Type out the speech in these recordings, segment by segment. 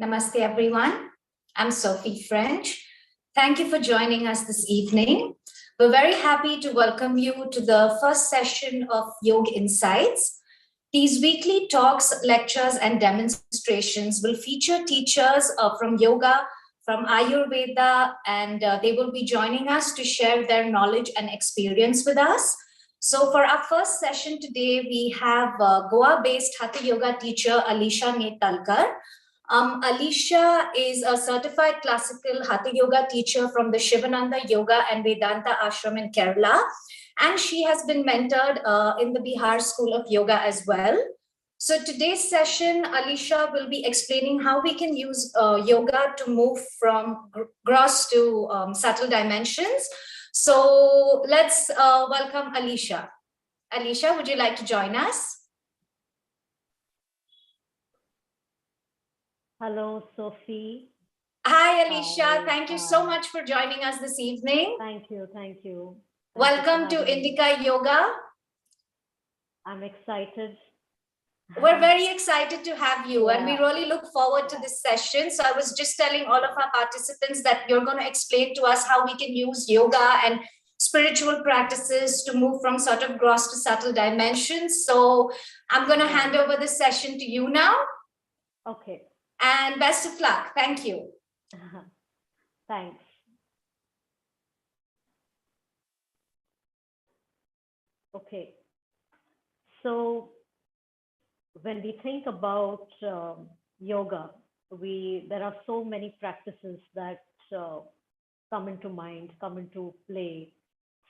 Namaste, everyone. I'm Sophie French. Thank you for joining us this evening. We're very happy to welcome you to the first session of Yoga Insights. These weekly talks, lectures, and demonstrations will feature teachers from yoga, from Ayurveda, and they will be joining us to share their knowledge and experience with us. So for our first session today, we have Goa-based Hatha Yoga teacher Alisha Netalkar. Alisha is a certified classical Hatha Yoga teacher from the Shivananda Yoga and Vedanta Ashram in Kerala. And she has been mentored in the Bihar School of Yoga as well. So today's session, Alisha will be explaining how we can use yoga to move from gross to subtle dimensions. So let's welcome Alisha. Alisha, would you like to join us? Hello, Sophie. Hi, Alisha. Thank you so much for joining us this evening. Thank you. Welcome to Indica Yoga. I'm excited. We're very excited to have you, and we really look forward to this session. So I was just telling all of our participants that you're going to explain to us how we can use yoga and spiritual practices to move from sort of gross to subtle dimensions. So I'm going to hand over the session to you now. Okay. And best of luck. Thank you. Thanks. Okay. So when we think about yoga, there are so many practices that come into mind, come into play.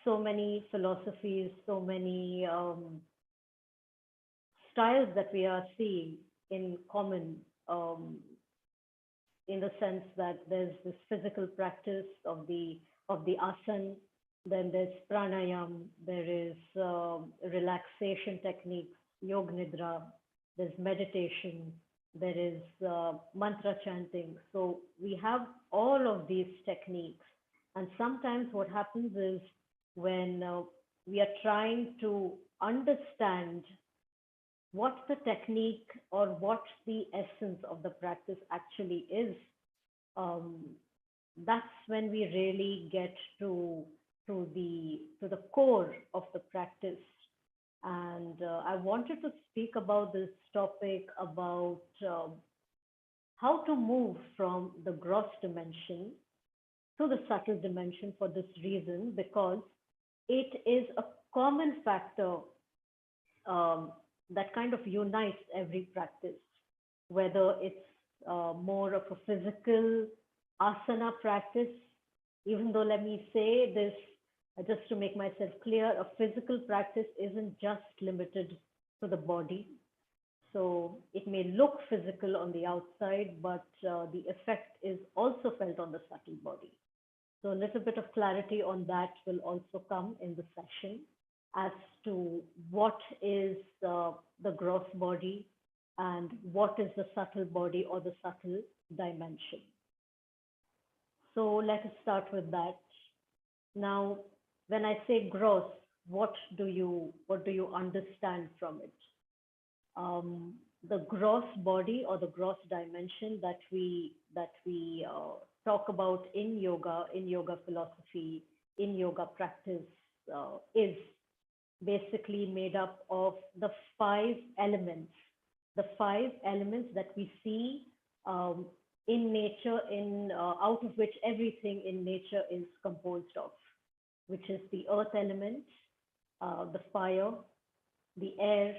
So many philosophies, so many styles that we are seeing in common. In the sense that there's this physical practice of the asana, then there's pranayam, there is relaxation techniques, yoga nidra, there's meditation, there is mantra chanting. So we have all of these techniques, and sometimes what happens is when we are trying to understand what the technique or what the essence of the practice actually is, that's when we really get to the core of the practice. And I wanted to speak about this topic about how to move from the gross dimension to the subtle dimension for this reason, because it is a common factor that kind of unites every practice, whether it's more of a physical asana practice, even though let me say this, just to make myself clear, a physical practice isn't just limited to the body. So it may look physical on the outside, but the effect is also felt on the subtle body. So a little bit of clarity on that will also come in the session as to what is the gross body and what is the subtle body or the subtle dimension. So let us start with that. Now, when I say gross, what do you understand from it? The gross body or the gross dimension that we talk about in yoga philosophy, in yoga practice, is basically made up of the 5 elements that we see in nature, out of which everything in nature is composed of, which is the earth element, the fire, the air,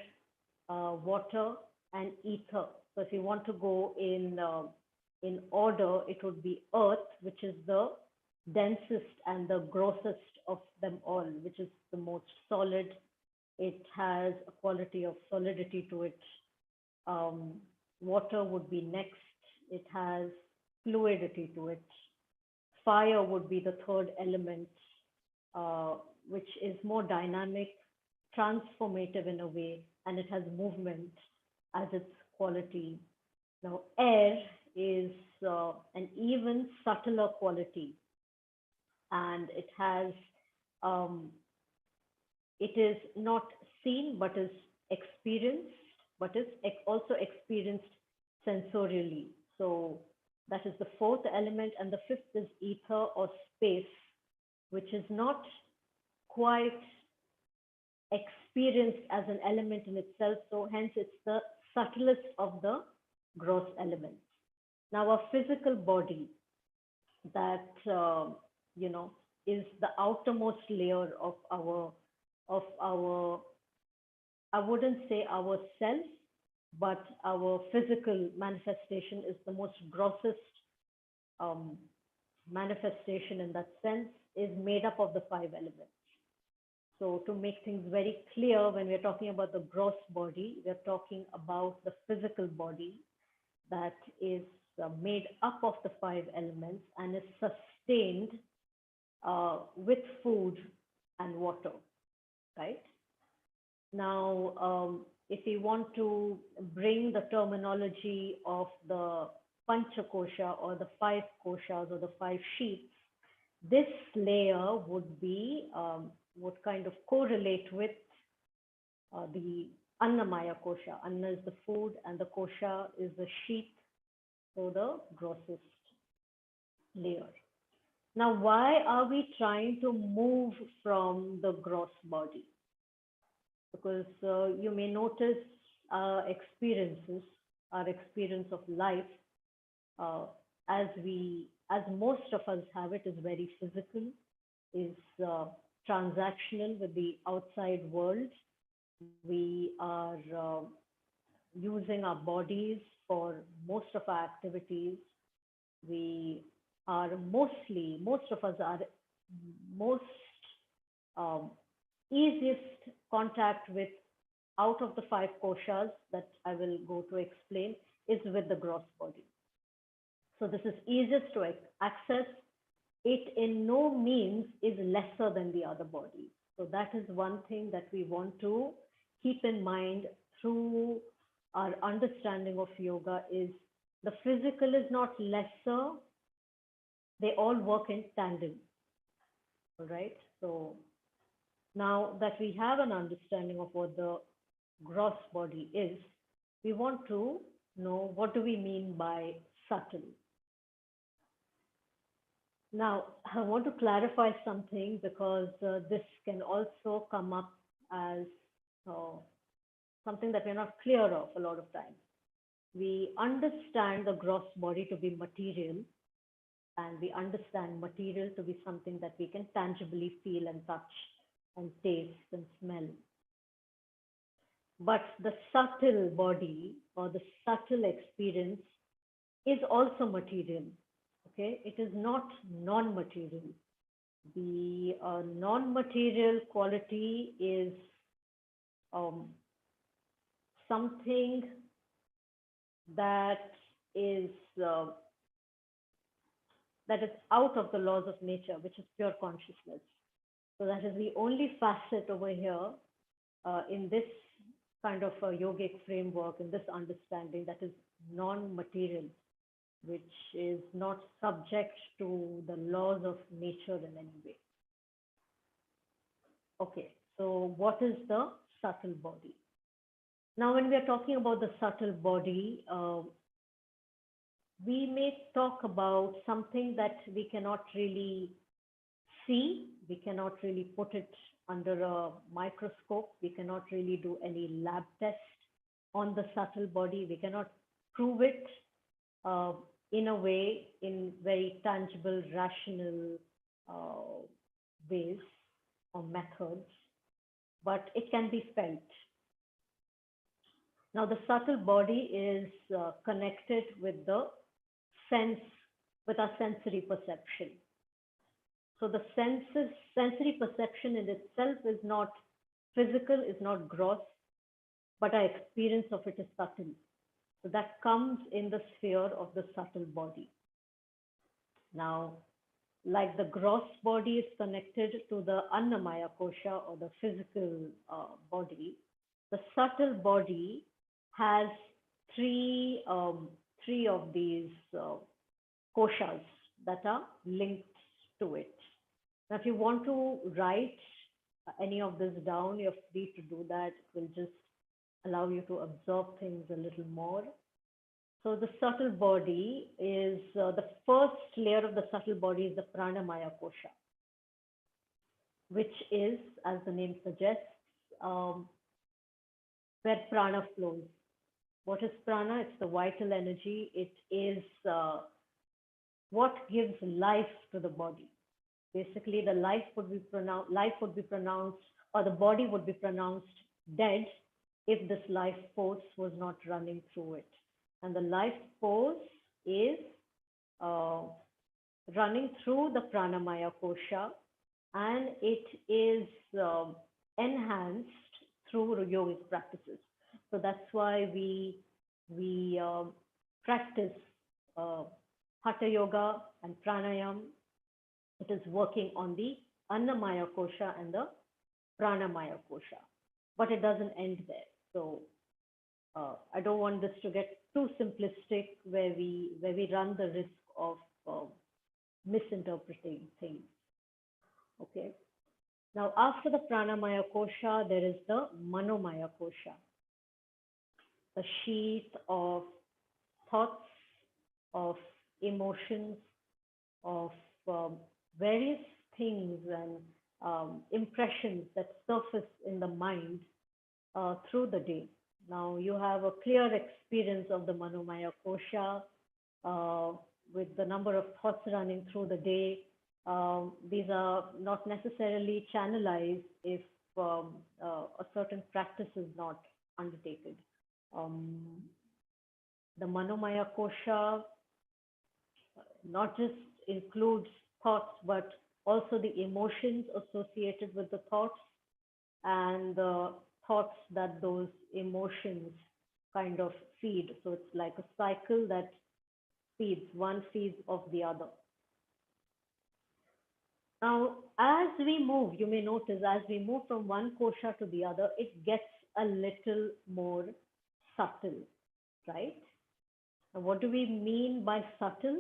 water, and ether. So if you want to go in order, it would be earth, which is the densest and the grossest of them all, which is the most solid. It has a quality of solidity to it. Water would be next. It has fluidity to it. Fire would be the 3rd element, which is more dynamic, transformative in a way, and it has movement as its quality. Now, air is an even subtler quality, and it has it is not seen but is experienced, but is also experienced sensorially. So that is the fourth element. And the fifth is ether or space, which is not quite experienced as an element in itself. So hence it's the subtlest of the gross elements. Now our physical body, that is the outermost layer of our, I wouldn't say our self, but our physical manifestation is the most grossest manifestation in that sense, is made up of the five elements. So to make things very clear, when we're talking about the gross body, we're talking about the physical body that is made up of the five elements and is sustained with food and water, right? Now, if we want to bring the terminology of the Pancha Kosha or the five koshas or the five sheets, this layer would kind of correlate with the Annamaya Kosha. Anna is the food and the Kosha is the sheath, so the grossest layer. Now, why are we trying to move from the gross body? Because you may notice our experiences, our experience of life, as most of us have it, is very physical, is transactional with the outside world. We are using our bodies for most of our activities. We are most of us are most easiest contact with, out of the five koshas that I will go to explain, is with the gross body. So this is easiest to access. It in no means is lesser than the other bodies. So that is one thing that we want to keep in mind through our understanding of yoga, is the physical is not lesser. They all work in tandem. All right. So now that we have an understanding of what the gross body is, we want to know, what do we mean by subtle? Now, I want to clarify something, because this can also come up as something that we're not clear of a lot of times. We understand the gross body to be material, and we understand material to be something that we can tangibly feel and touch and taste and smell. But the subtle body or the subtle experience is also material. Okay, it is not non-material. The non-material quality is something that is out of the laws of nature, which is pure consciousness. So that is the only facet over here in this kind of a yogic framework, in this understanding, that is non-material, which is not subject to the laws of nature in any way. Okay, so what is the subtle body? Now, when we are talking about the subtle body, we may talk about something that we cannot really see. We cannot really put it under a microscope. We cannot really do any lab test on the subtle body. We cannot prove it in a way, in very tangible, rational ways or methods, but it can be felt. Now, the subtle body is connected with the sense, with our sensory perception. So the sensory perception in itself is not physical, is not gross, but our experience of it is subtle. So that comes in the sphere of the subtle body. Now, like the gross body is connected to the Annamaya Kosha or the physical body, the subtle body has three of these koshas that are linked to it. Now, if you want to write any of this down, you're free to do that. It will just allow you to absorb things a little more. So the subtle body is the first layer of the subtle body is the pranamaya kosha, which is, as the name suggests, um, where prana flows. What is prana? It's the vital energy. It is what gives life to the body. Basically, the life would be pronounced, or the body would be pronounced dead if this life force was not running through it. And the life force is uh, running through the pranamaya kosha, and it is enhanced through yogic practices. So that's why we practice Hatha yoga and pranayam. It is working on the annamaya kosha and the pranamaya kosha, but it doesn't end there. So I don't want this to get too simplistic, where we run the risk of misinterpreting things. Okay. Now, after the pranamaya kosha, there is the manomaya kosha, the sheath of thoughts, of emotions, of various things and impressions that surface in the mind through the day. Now, you have a clear experience of the manomaya kosha with the number of thoughts running through the day. These are not necessarily channelized if a certain practice is not undertaken. The manomaya kosha not just includes thoughts, but also the emotions associated with the thoughts and the thoughts that those emotions kind of feed. So it's like a cycle that feeds, one feeds of the other. Now, as we move, you may notice as we move from one kosha to the other, it gets a little more subtle, right? Now, what do we mean by subtle?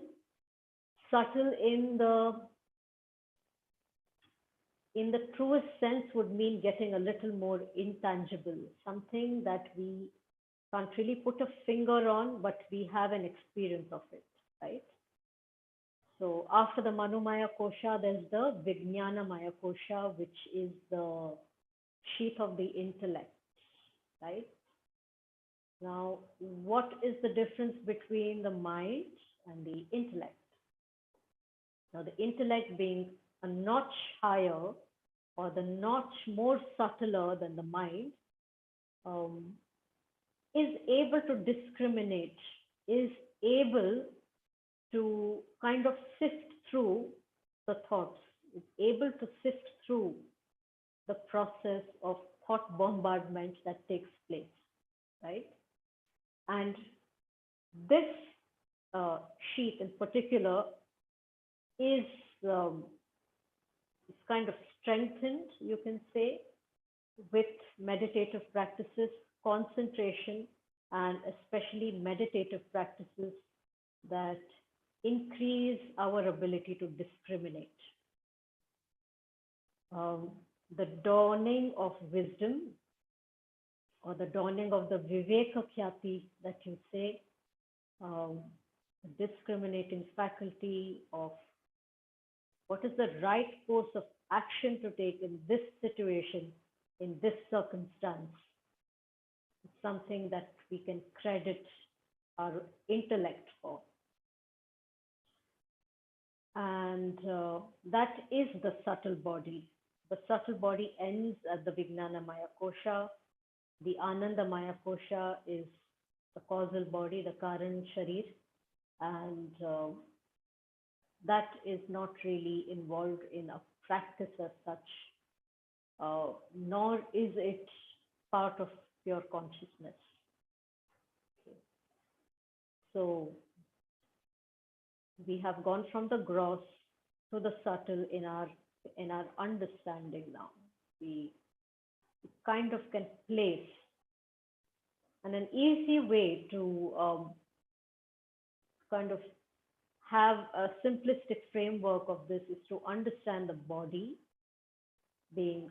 Subtle in the truest sense would mean getting a little more intangible, something that we can't really put a finger on, but we have an experience of it, right? So after the manomaya kosha, there's the vijnanamaya kosha, which is the sheath of the intellect, right? Now, what is the difference between the mind and the intellect? Now, the intellect being a notch higher or the notch more subtler than the mind is able to discriminate, is able to kind of sift through the thoughts, is able to sift through the process of thought bombardment that takes place, right? And this sheath in particular is kind of strengthened, you can say, with meditative practices, concentration, and especially meditative practices that increase our ability to discriminate. The dawning of wisdom, or the dawning of the viveka khyati that you say, discriminating faculty of what is the right course of action to take in this situation, in this circumstance. It's something that we can credit our intellect for. And that is the subtle body. The subtle body ends at the Vijnanamaya kosha. The Anandamaya kosha is the causal body, the Karan Sharir. And that is not really involved in a practice as such, nor is it part of pure consciousness. Okay. So we have gone from the gross to the subtle in our understanding now. We kind of can place, and an easy way to kind of have a simplistic framework of this is to understand the body being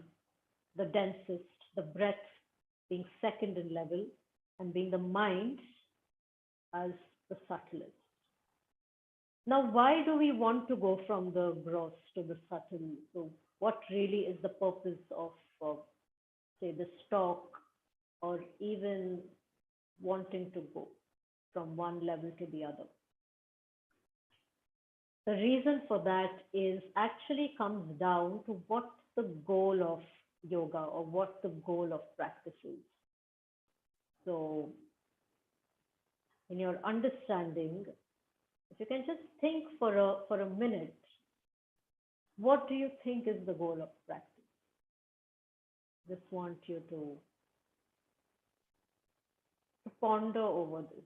the densest, the breath being second in level, and being the mind as the subtlest. Now, why do we want to go from the gross to the subtle? So, what really is the purpose of, say, the stalk, or even wanting to go from one level to the other? The reason for that is actually comes down to what the goal of yoga or what the goal of practice is. So, in your understanding, if you can just think for a minute, what do you think is the goal of practice? Just want you to ponder over this.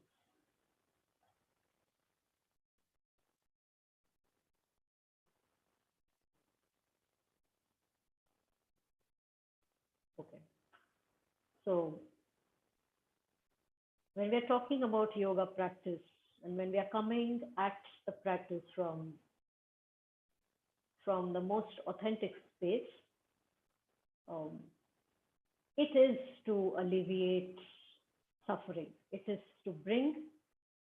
Okay. So, when we are talking about yoga practice, and when we are coming at the practice from the most authentic space, it is to alleviate suffering. It is to bring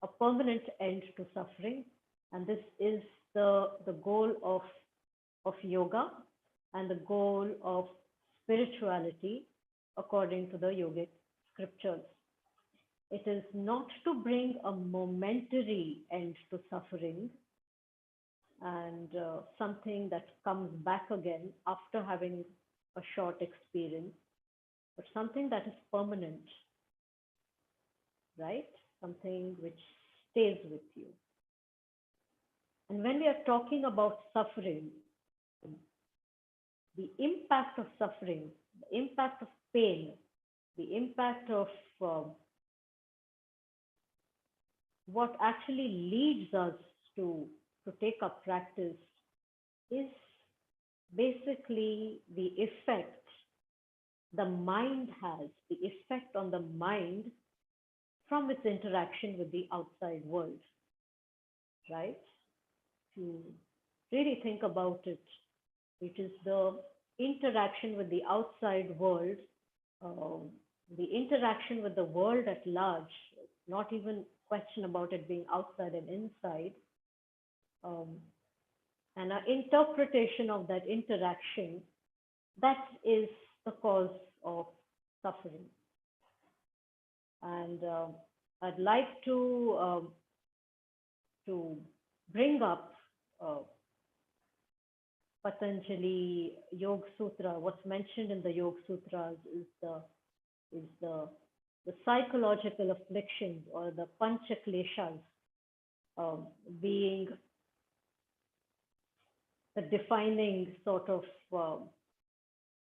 a permanent end to suffering. And this is the goal of yoga and the goal of spirituality according to the yogic scriptures. It is not to bring a momentary end to suffering and something that comes back again after having a short experience, but something that is permanent, right? Something which stays with you. And when we are talking about suffering, the impact of suffering, the impact of pain, the impact of what actually leads us to take up practice is basically the effect the mind has, the effect on the mind from its interaction with the outside world, right? If you really think about it, it is the interaction with the outside world, the interaction with the world at large, not even question about it being outside and inside, and our interpretation of that interaction, that is the cause of suffering. And I'd like to bring up Patanjali Yoga Sutra. What's mentioned in the Yoga Sutras is the psychological afflictions, or the pancha kleshas, being the defining sort of,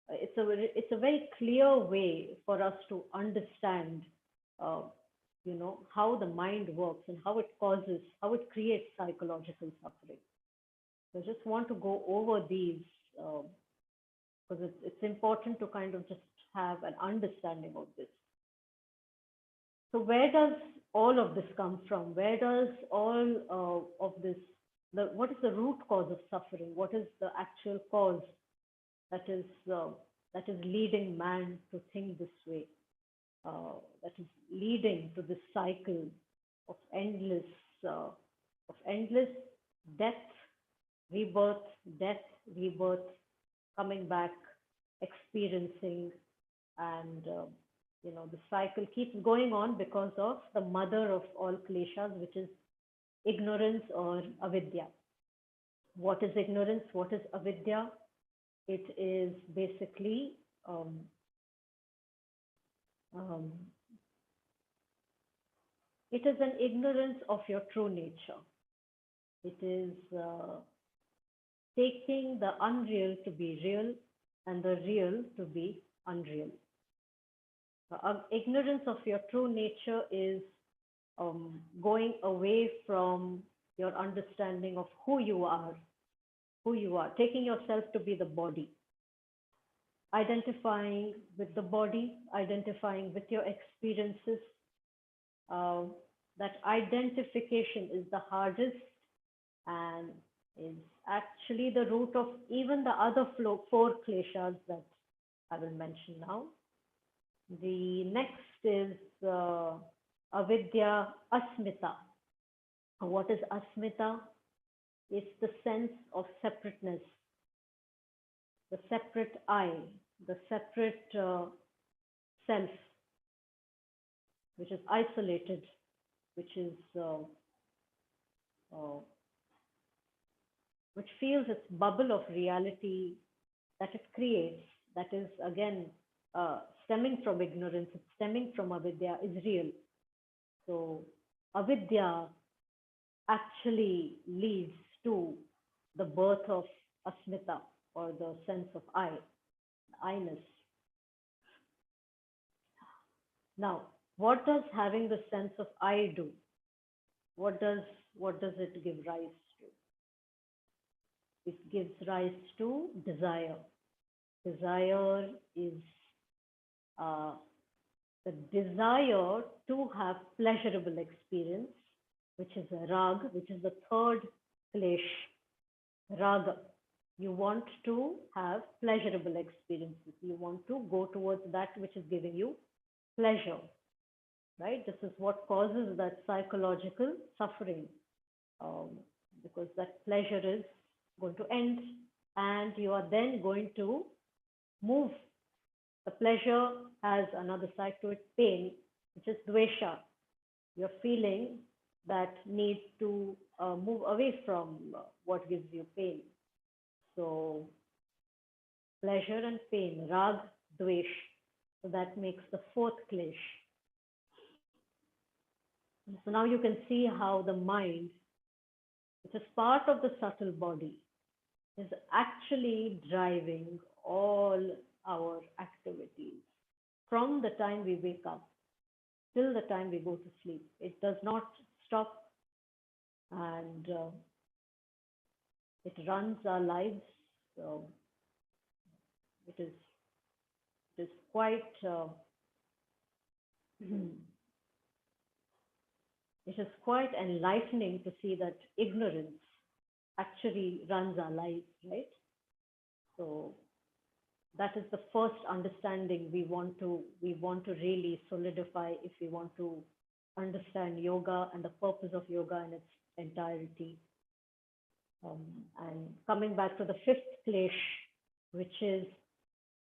it's a very clear way for us to understand, how the mind works and how it creates psychological suffering. So I just want to go over these because it's important to kind of just have an understanding of this. So where does all of this come from? Where does all of this, what is the root cause of suffering? What is the actual cause that is leading man to think this way? That is leading to this cycle of endless death, rebirth, coming back, experiencing, and the cycle keeps going on because of the mother of all kleshas, which is ignorance or avidya. What is ignorance? What is avidya? It is basically it is an ignorance of your true nature. It is taking the unreal to be real and the real to be unreal. Ignorance of your true nature is going away from your understanding of who you are, taking yourself to be the body, identifying with the body, identifying with your experiences. That identification is the hardest and is actually the root of even the other four kleshas that I will mention now. The next is avidya asmita. What is asmita? It's the sense of separateness, the separate I, the separate self, which is isolated, which is uh, which feels its bubble of reality that it creates, that is again stemming from ignorance, it's stemming from avidya, is real. So avidya actually leads to the birth of asmita, or the sense of I-ness. Now, what does having the sense of I do? What does it give rise to? It gives rise to desire. Desire is uh, the desire to have pleasurable experience, which is a rag, which is the third klesh, raga. You want to have pleasurable experiences. You want to go towards that which is giving you pleasure, right? This is what causes that psychological suffering, um, because that pleasure is going to end, and you are then going to move. The pleasure has another side to it, pain, which is dvesha. You're feeling that need to move away from what gives you pain. So pleasure and pain, rag, dvesh. So that makes the fourth klesh. So now you can see how the mind, which is part of the subtle body, is actually driving all our activities from the time we wake up till the time we go to sleep. It does not stop, and it runs our lives. So it is quite it is quite enlightening to see that ignorance actually runs our lives, right? So that is the first understanding we want to really solidify if we want to understand yoga and the purpose of yoga in its entirety. And coming back to the fifth klesh, which is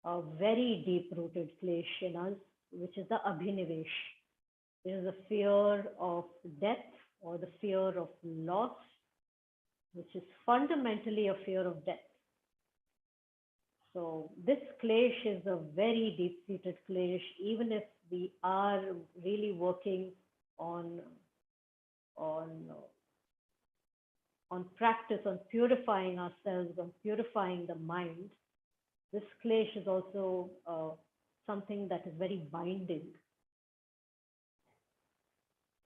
a very deep-rooted klesh in us, which is the abhinivesh. It is the fear of death or the fear of loss, which is fundamentally a fear of death. So this klesh is a very deep-seated klesh, even if we are really working on practice, on purifying ourselves, on purifying the mind. This klesh is also something that is very binding.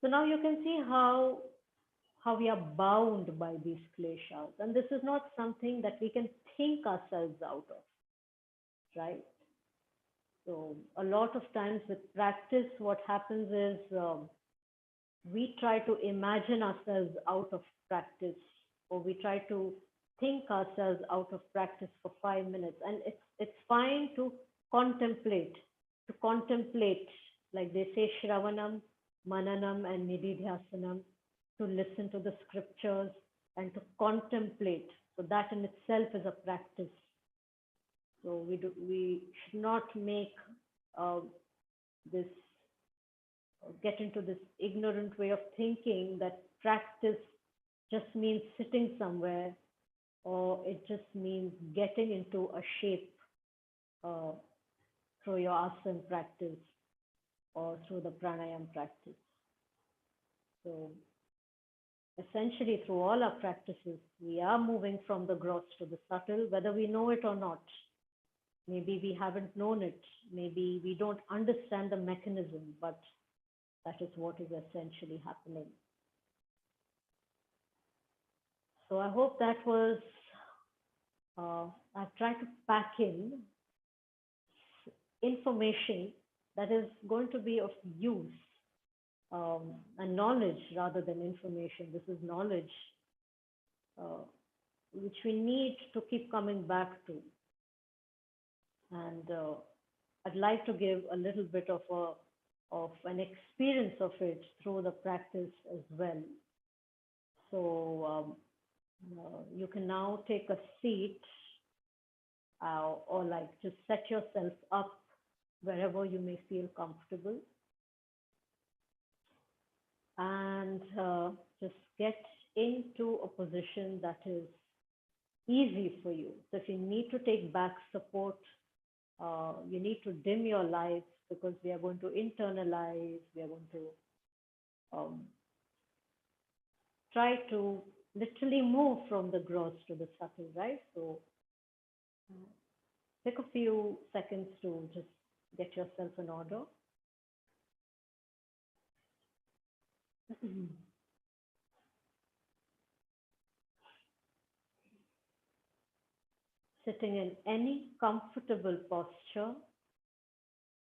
So now you can see how we are bound by these kleshas. And this is not something that we can think ourselves out of, right? So a lot of times with practice, what happens is we try to imagine ourselves out of practice, or we try to think ourselves out of practice for 5 minutes. And it's fine to contemplate, like they say, Shravanam, Mananam, and Nididhyasanam, to listen to the scriptures and to contemplate. So that in itself is a practice. So we should not make get into this ignorant way of thinking that practice just means sitting somewhere, or it just means getting into a shape through your asana practice or through the pranayama practice. So essentially, through all our practices, we are moving from the gross to the subtle, whether we know it or not. Maybe we haven't known it. Maybe we don't understand the mechanism, but that is what is essentially happening. So I hope that was, I've tried to pack in information that is going to be of use, and knowledge rather than information. This is knowledge which we need to keep coming back to. And I'd like to give a little bit of an experience of it through the practice as well. So you can now take a seat or like just set yourself up wherever you may feel comfortable. And just get into a position that is easy for you. So if you need to take back support, you need to dim your lights because we are going to internalize, we are going to try to literally move from the gross to the subtle, right? So take a few seconds to just get yourself in order. Sitting in any comfortable posture,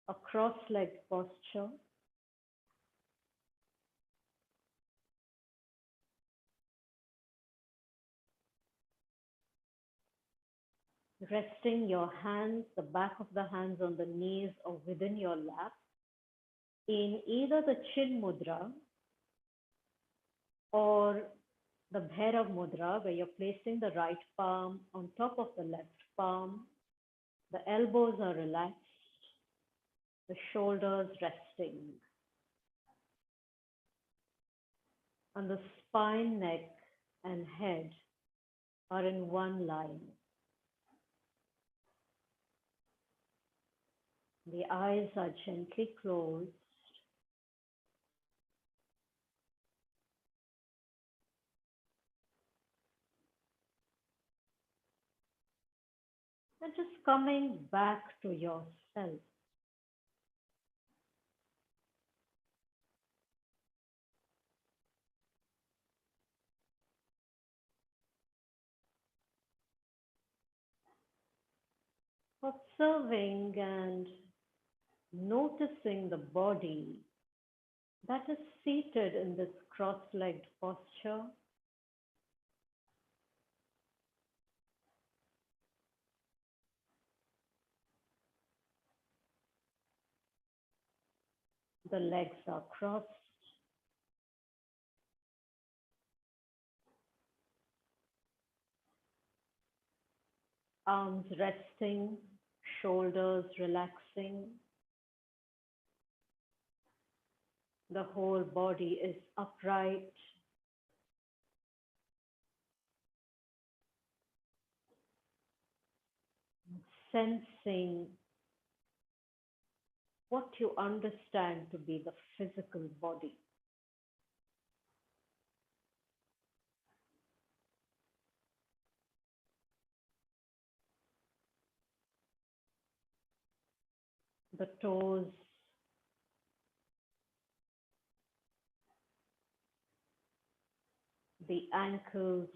a cross-legged posture. Resting your hands, the back of the hands on the knees or within your lap, in either the chin mudra or the Bhairav mudra, where you're placing the right palm on top of the left palm. The elbows are relaxed, the shoulders resting. And the spine, neck, and head are in one line. The eyes are gently closed. And just coming back to yourself. Observing and noticing the body that is seated in this cross-legged posture. The legs are crossed. Arms resting, shoulders relaxing. The whole body is upright. Sensing what you understand to be the physical body. The toes, the ankles,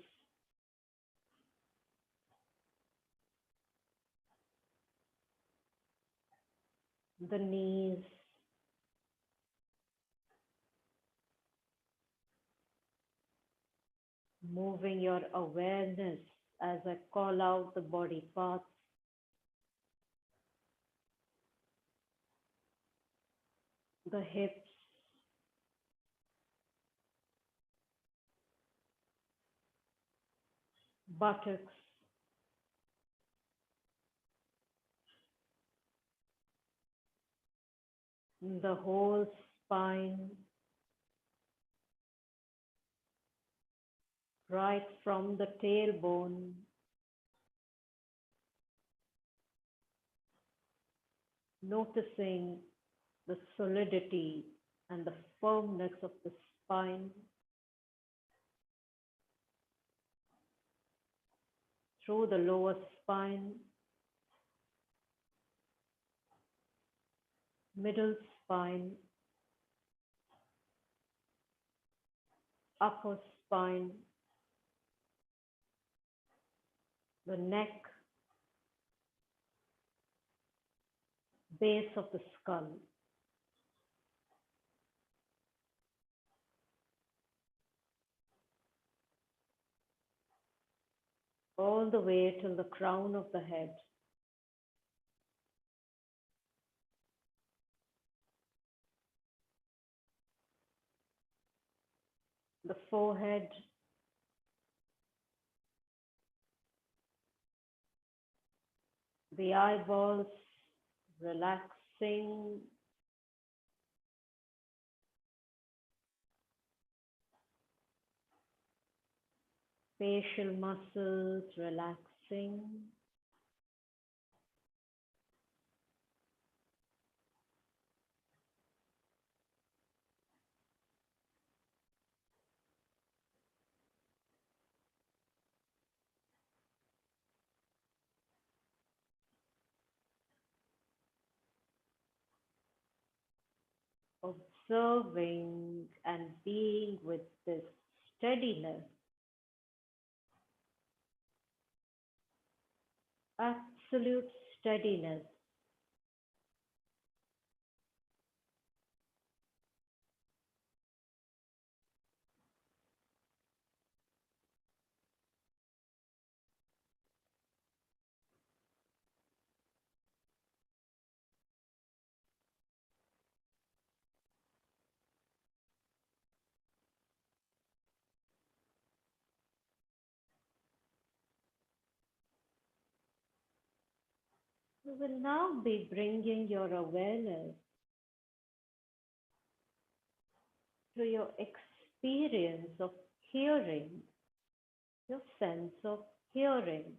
the knees, moving your awareness as I call out the body parts. The hips, buttocks, the whole spine, right from the tailbone, noticing the solidity and the firmness of the spine, through the lower spine, middle spine, upper spine, the neck, base of the skull. All the way till the crown of the head. The forehead, the eyeballs relaxing, facial muscles relaxing, observing and being with this steadiness, absolute steadiness. You will now be bringing your awareness to your experience of hearing, your sense of hearing.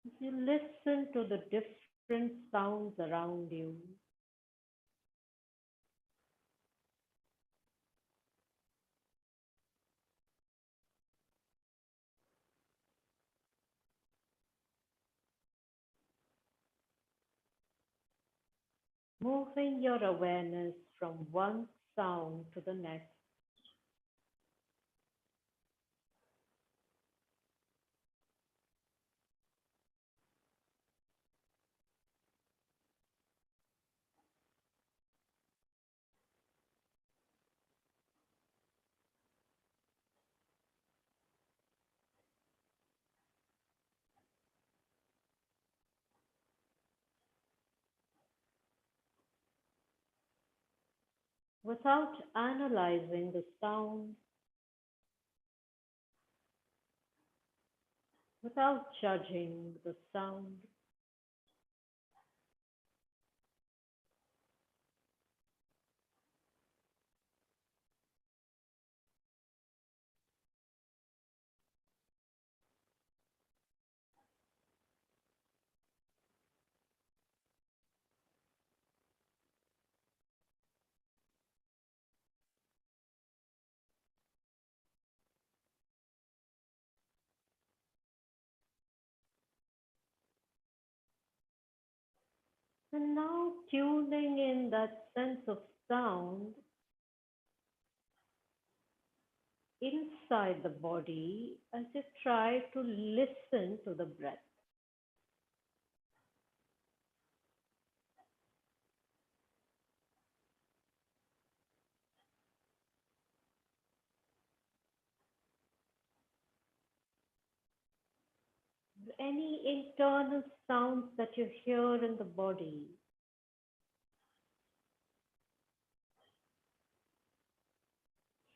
As you listen to the different sounds around you, moving your awareness from one sound to the next, without analyzing the sound, without judging the sound. And now tuning in that sense of sound inside the body as you try to listen to the breath. Any internal sounds that you hear in the body,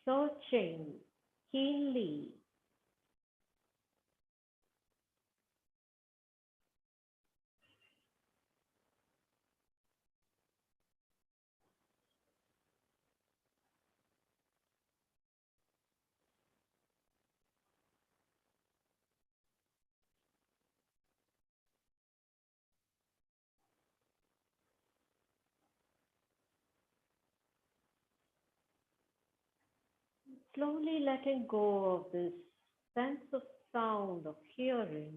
searching keenly, slowly letting go of this sense of sound, of hearing.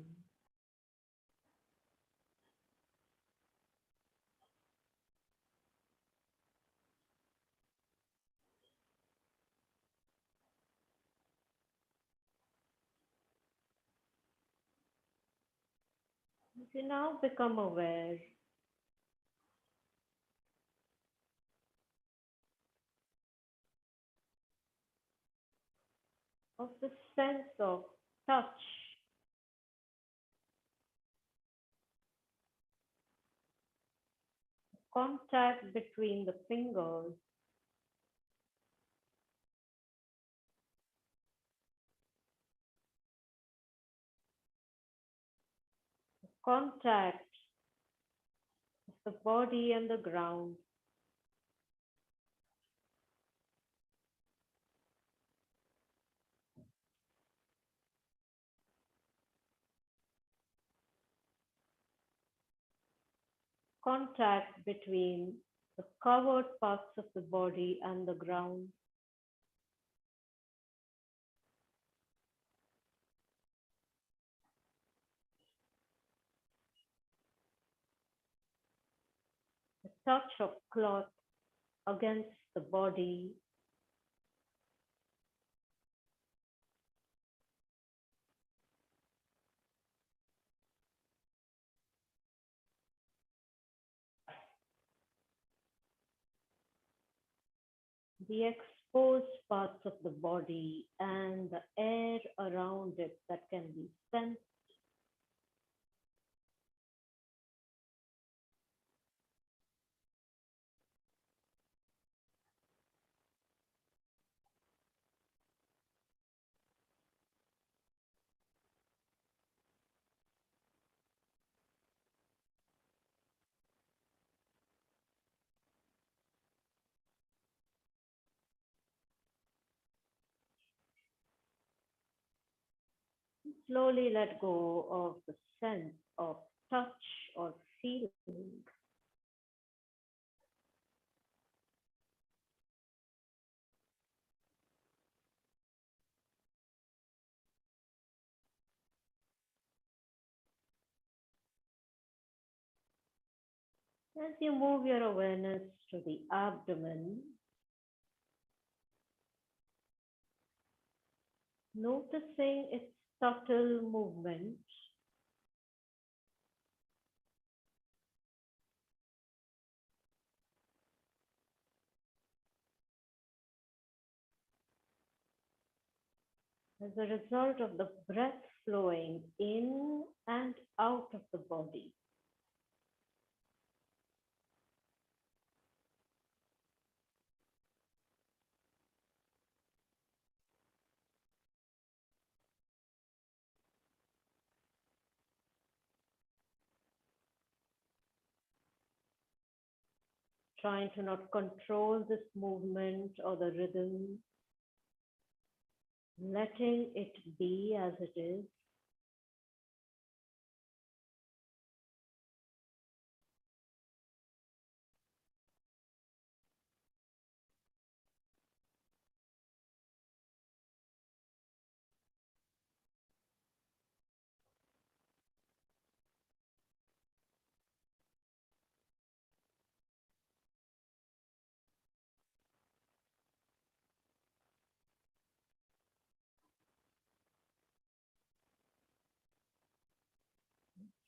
As you now become aware of the sense of touch, contact between the fingers, contact of the body and the ground. Contact between the covered parts of the body and the ground. The touch of cloth against the body. The exposed parts of the body and the air around it that can be sensed. Slowly let go of the sense of touch or feeling. As you move your awareness to the abdomen, noticing its subtle movement. As a result of the breath flowing in and out of the body. Trying to not control this movement or the rhythm, letting it be as it is.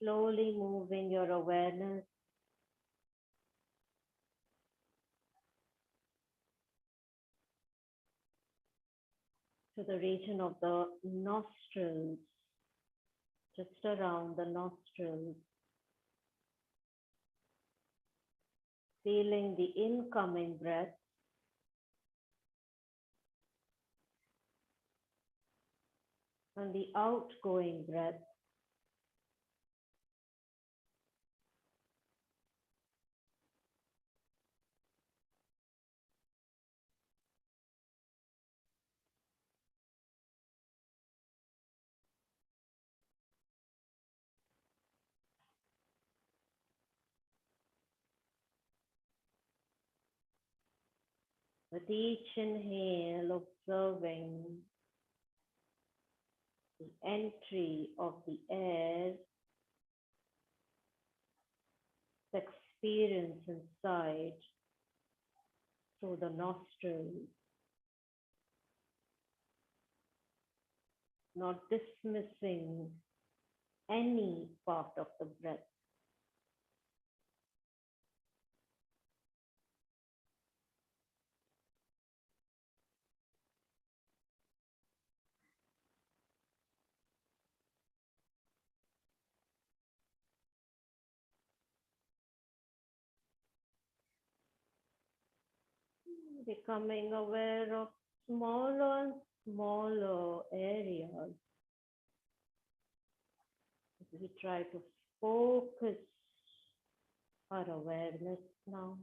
Slowly moving your awareness to the region of the nostrils, just around the nostrils. Feeling the incoming breath and the outgoing breath. With each inhale, observing the entry of the air, the experience inside through the nostrils, not dismissing any part of the breath. Becoming aware of smaller and smaller areas. We try to focus our awareness now.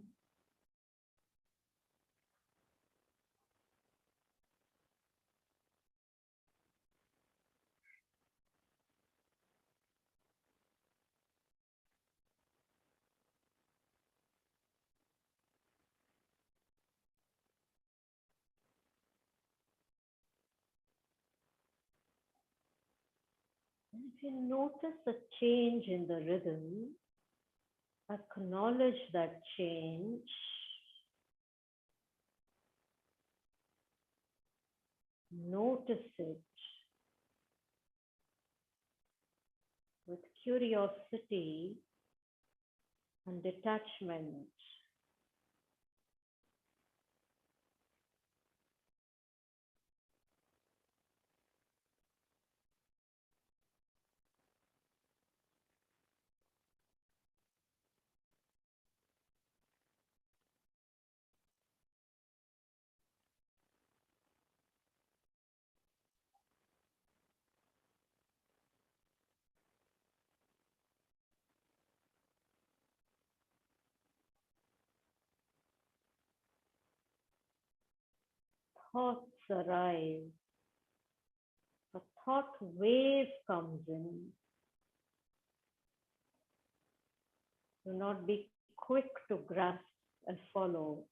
And if you notice a change in the rhythm, acknowledge that change. Notice it with curiosity and detachment. Thoughts arise. A thought wave comes in. Do not be quick to grasp and follow.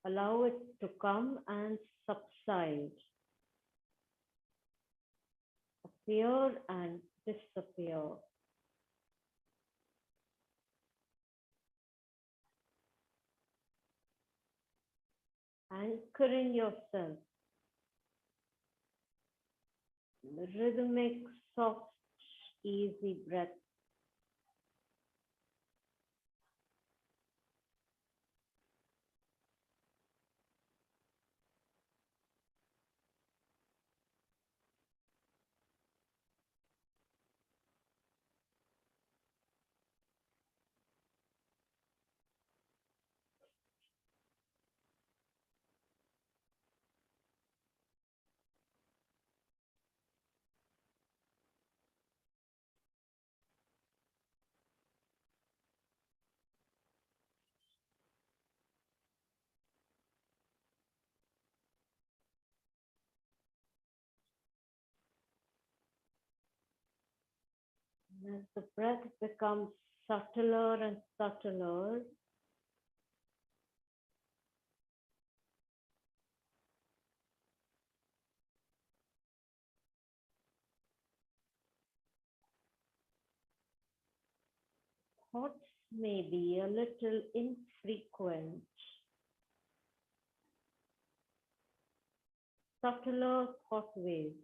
Allow it to come and subside, appear and disappear. Anchoring yourself in the rhythmic, soft, easy breath. And as the breath becomes subtler and subtler, thoughts may be a little infrequent. Subtler thought waves.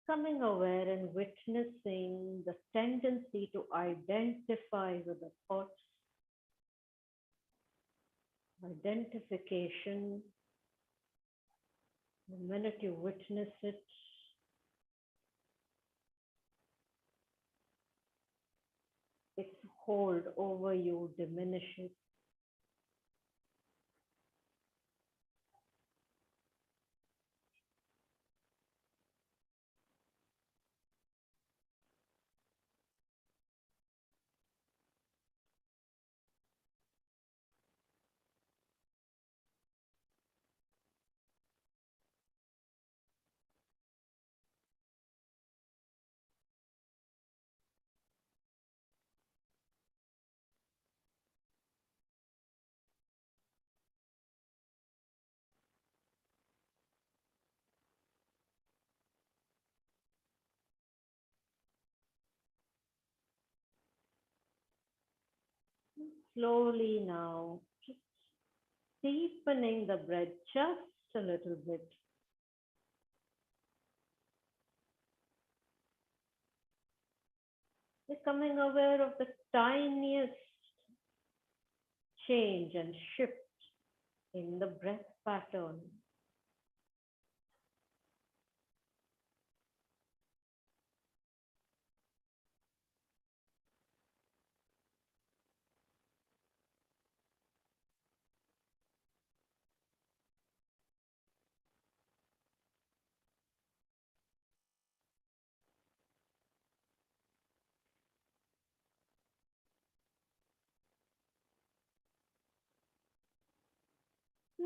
Becoming aware and witnessing the tendency to identify with the thoughts, identification. The minute you witness it, its hold over you diminishes. slowly now, just deepening the breath just a little bit. Becoming aware of the tiniest change and shift in the breath pattern.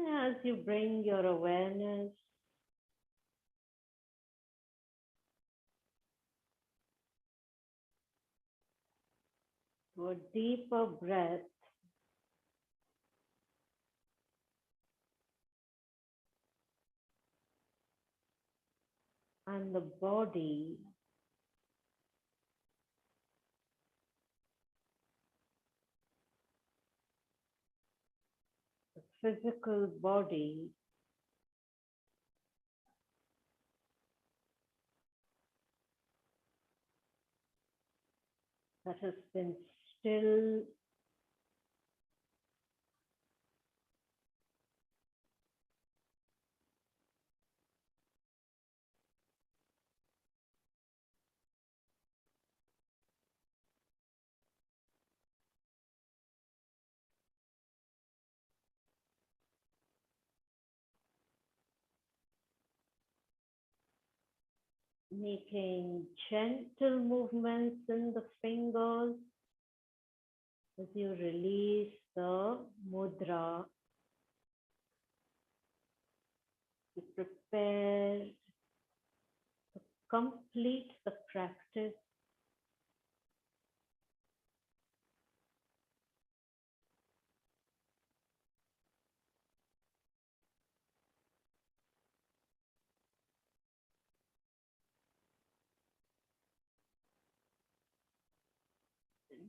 As you bring your awareness to a deeper breath, and the body, the physical body, that has been still, making gentle movements in the fingers as you release the mudra. You prepare to complete the practice.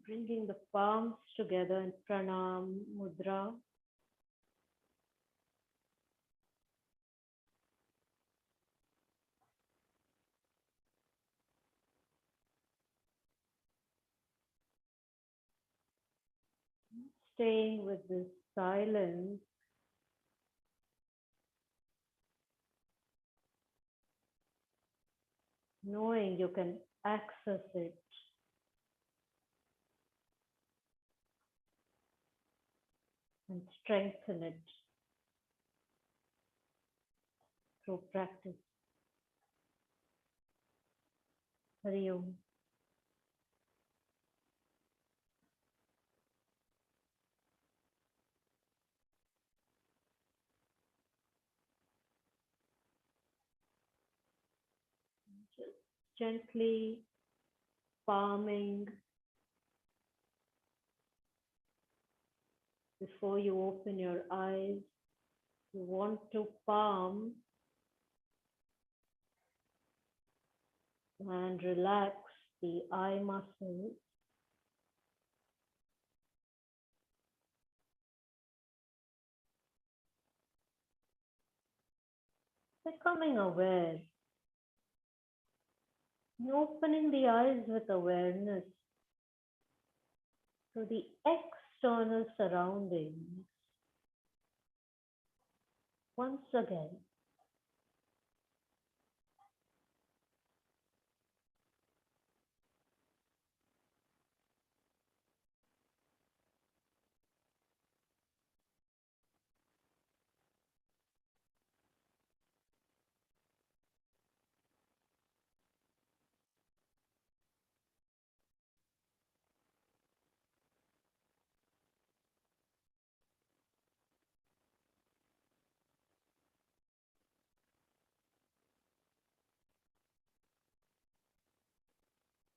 Bringing the palms together in pranam mudra. Staying with this silence, knowing you can access it and strengthen it through practice. Hari Om. Just gently palming before you open your eyes. You want to palm and relax the eye muscles. Becoming aware, and opening the eyes with awareness to the external surroundings. Once again,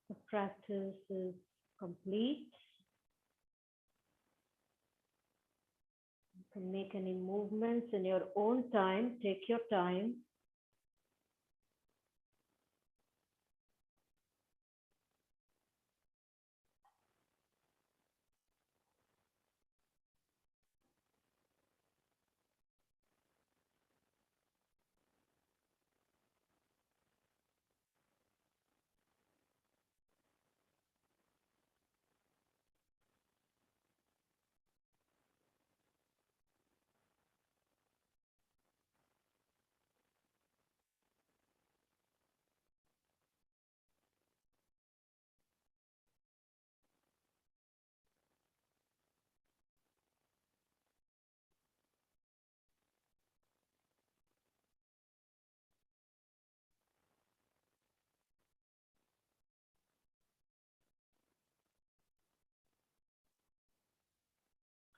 the practice is complete. You can make any movements in your own time. Take your time.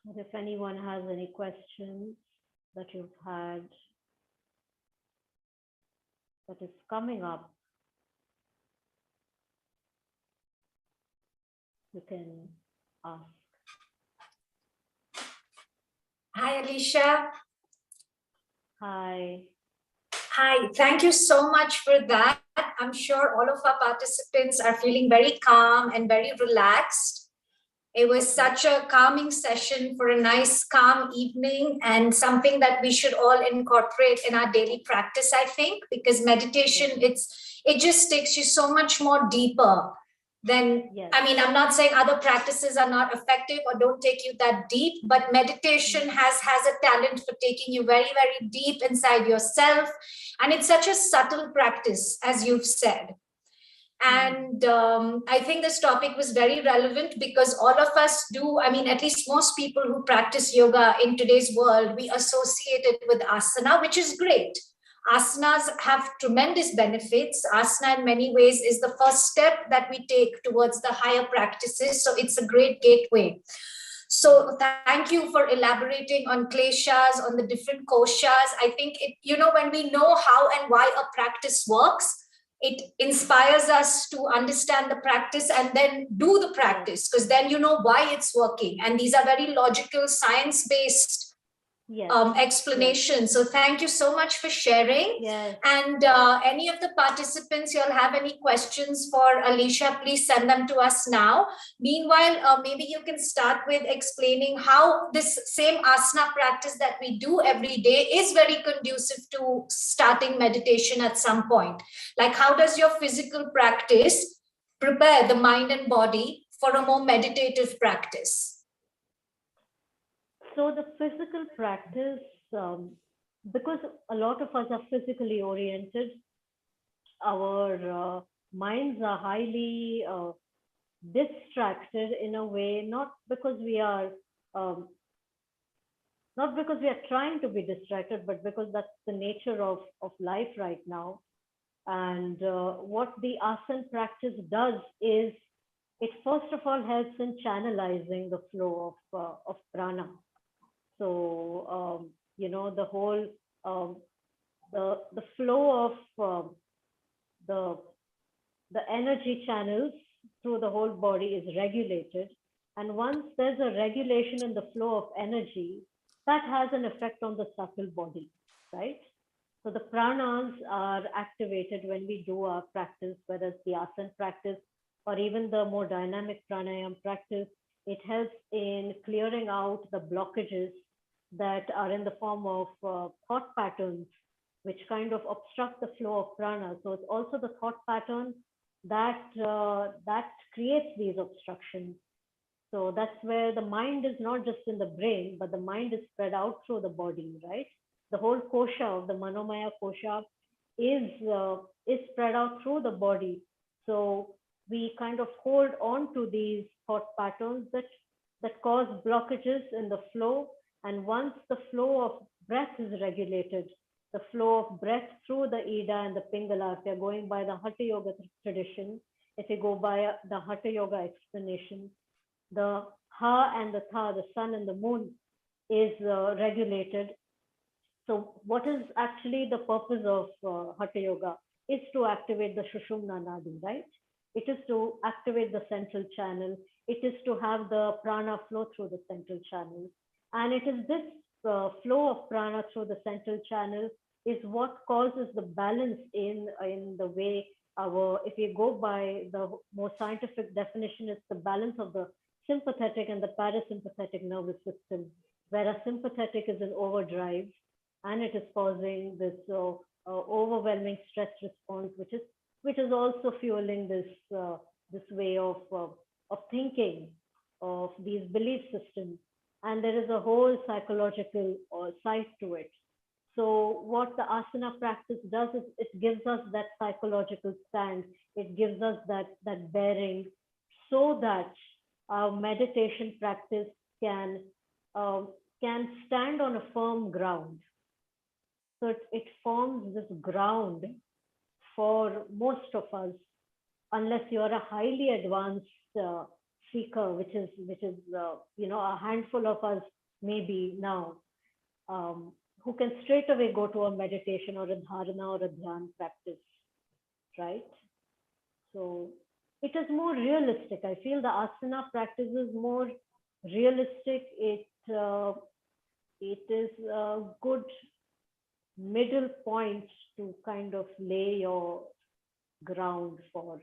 But if anyone has any questions that you've had that is coming up, you can ask. Hi, Alisha. Hi. Hi, thank you so much for that. I'm sure all of our participants are feeling very calm and very relaxed. It was such a calming session for a nice, calm evening, and something that we should all incorporate in our daily practice, I think, because meditation, it just takes you so much more deeper than, I mean, I'm not saying other practices are not effective or don't take you that deep, but meditation has a talent for taking you very, very deep inside yourself. And it's such a subtle practice, as you've said. And I think this topic was very relevant because all of us do, I mean, at least most people who practice yoga in today's world, we associate it with asana, which is great. Asanas have tremendous benefits. Asana, in many ways, is the first step that we take towards the higher practices. So it's a great gateway. So thank you for elaborating on kleshas, on the different koshas. I think it, when we know how and why a practice works, it inspires us to understand the practice and then do the practice, because then you know why it's working. And these are very logical, science-based explanations. So thank you so much for sharing. And any of the participants, you'll have any questions for Alisha, please send them to us now. Meanwhile, maybe you can start with explaining how this same asana practice that we do every day is very conducive to starting meditation at some point. Like, how does your physical practice prepare the mind and body for a more meditative practice? So the physical practice, because a lot of us are physically oriented, our minds are highly distracted in a way, not because we are trying to be distracted, but because that's the nature of life right now. And what the asana practice does is, it first of all helps in channelizing the flow of prana. So the whole the flow of the energy channels through the whole body is regulated, and once there's a regulation in the flow of energy, that has an effect on the subtle body, right? So the pranas are activated when we do our practice, whether it's the asana practice or even the more dynamic pranayama practice. It helps in clearing out the blockages that are in the form of thought patterns, which kind of obstruct the flow of prana. So it's also the thought pattern that creates these obstructions. So that's where the mind is not just in the brain, but the mind is spread out through the body, right? The whole kosha of the manomaya kosha is spread out through the body. So we kind of hold on to these thought patterns that cause blockages in the flow. And once the flow of breath is regulated, the flow of breath through the Ida and the Pingala, if you're going by the Hatha Yoga tradition, if you go by the Hatha Yoga explanation, the Ha and the Tha, the sun and the moon, is regulated. So what is actually the purpose of Hatha Yoga is to activate the Shushumna Nadi, right? It is to activate the central channel. It is to have the prana flow through the central channel. And it is this flow of prana through the central channel is what causes the balance in the way if you go by the more scientific definition, it's the balance of the sympathetic and the parasympathetic nervous system, whereas sympathetic is in overdrive and it is causing this overwhelming stress response, which is also fueling this way of thinking, of these belief systems. And there is a whole psychological side to it. So what the asana practice does is it gives us that psychological stand. It gives us that bearing, so that our meditation practice can stand on a firm ground. So it forms this ground for most of us, unless you're a highly advanced seeker, which is a handful of us maybe now, who can straight away go to a meditation or a dharana or a dhyan practice, right? So it is more realistic. I feel the asana practice is more realistic. It is a good middle point to kind of lay your ground for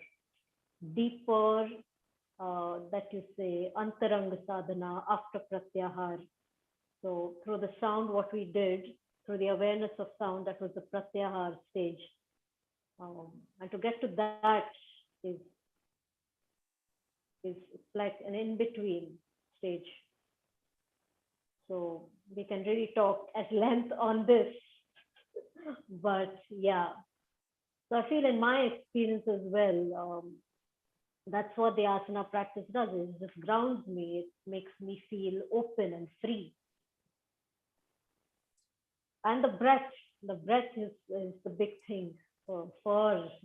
deeper, that you say, antaranga sadhana after pratyahar. So through the sound, what we did, through the awareness of sound, that was the pratyahar stage. And to get to that is like an in-between stage. So we can really talk at length on this. But yeah, so I feel in my experience as well, that's what the asana practice does. It just grounds me. It makes me feel open and free. And the breath is the big thing for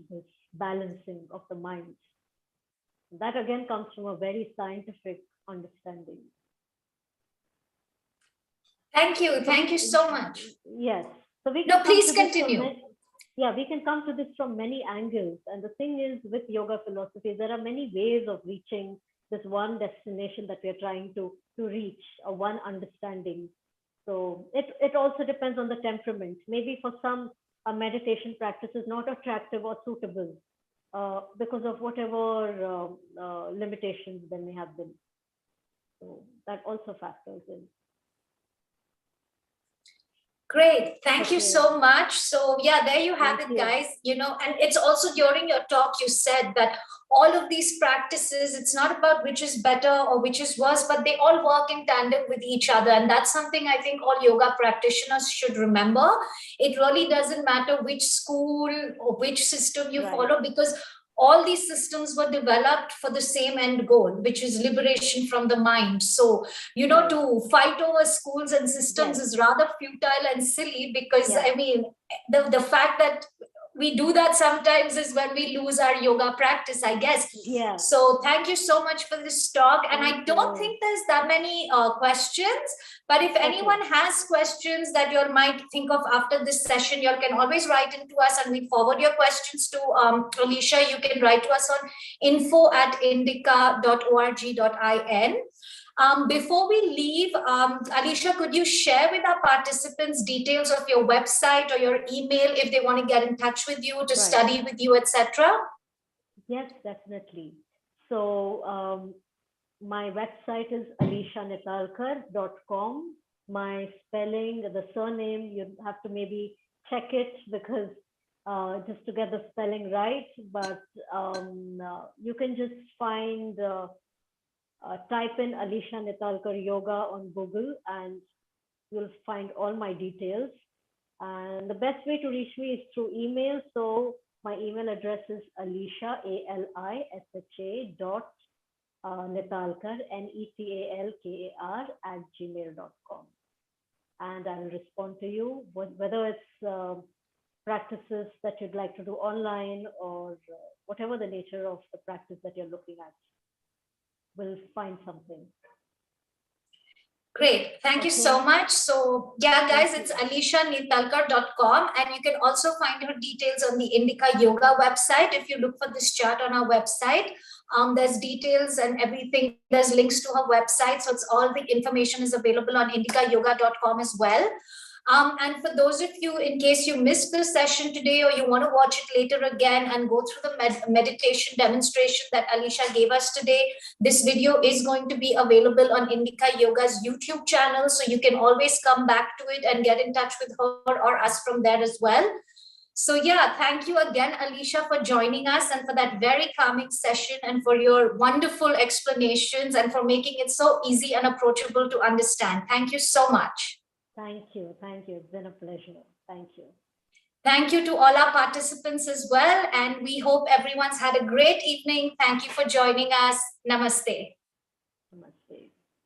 this balancing of the mind. That again comes from a very scientific understanding. Thank you so much. Yes. So we can please continue. We can come to this from many angles. And the thing is, with yoga philosophy, there are many ways of reaching this one destination that we are trying to reach, or one understanding. So it also depends on the temperament. Maybe for some, a meditation practice is not attractive or suitable because of whatever limitations there may have been. So that also factors in. Great. Thank you so much. So yeah, there you have it, guys. And it's also during your talk, you said that all of these practices, it's not about which is better or which is worse, but they all work in tandem with each other. And that's something I think all yoga practitioners should remember. It really doesn't matter which school or which system you follow, because all these systems were developed for the same end goal, which is liberation from the mind. So, to fight over schools and systems is rather futile and silly, because I mean, the fact that we do that sometimes is when we lose our yoga practice, I guess. Yeah. So thank you so much for this talk. And I don't think there's that many questions, but if anyone has questions that you might think of after this session, you can always write into us and we forward your questions to Alisha. You can write to us on info@indica.org.in. Before we leave, Alisha, could you share with our participants details of your website or your email if they want to get in touch with you, to study with you, etc.? Yes, definitely. So my website is alishanetalkar.com. My spelling, the surname, you have to maybe check it because just to get the spelling right, but you can just find type in Alisha Netalkar Yoga on Google and you'll find all my details. And the best way to reach me is through email. So my email address is Alisha, ALISHA .Netalkar, NETALKAR @gmail.com. And I will respond to you, whether it's practices that you'd like to do online or whatever the nature of the practice that you're looking at. We'll find something. Great. Thank you so much. So yeah, guys, it's alishanetalkar.com, and you can also find her details on the Indica Yoga website. If you look for this chart on our website, there's details and everything. There's links to her website. So it's all the information is available on indicayoga.com as well. And for those of you, in case you missed the session today or you want to watch it later again and go through the meditation demonstration that Alisha gave us today, this video is going to be available on Indica Yoga's YouTube channel. So you can always come back to it and get in touch with her or us from there as well. So yeah, thank you again, Alisha, for joining us and for that very calming session and for your wonderful explanations and for making it so easy and approachable to understand. Thank you so much. Thank you. Thank you. It's been a pleasure. Thank you. Thank you to all our participants as well. And we hope everyone's had a great evening. Thank you for joining us. Namaste.